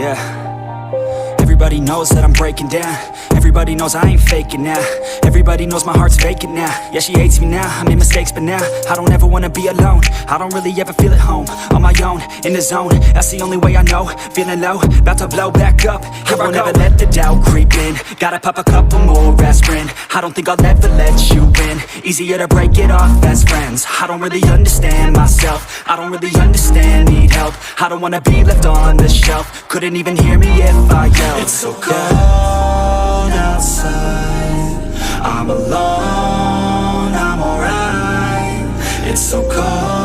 Yeah. Everybody knows that I'm breaking down. Everybody knows I ain't faking now. Everybody knows my heart's vacant now. Yeah, she hates me now, I made mistakes but now I don't ever wanna be alone. I don't really ever feel at home. On my own, in the zone, that's the only way I know. Feeling low, about to blow back up. Here I won't ever let the doubt creep in. Gotta pop a couple more aspirin. I don't think I'll ever let you in. Easier to break it off best friends. I don't really understand myself. I don't really understand, need help. I don't wanna be left on the shelf. Couldn't even hear me if I yelled. It's so cold outside, I'm alone, I'm alright. It's so cold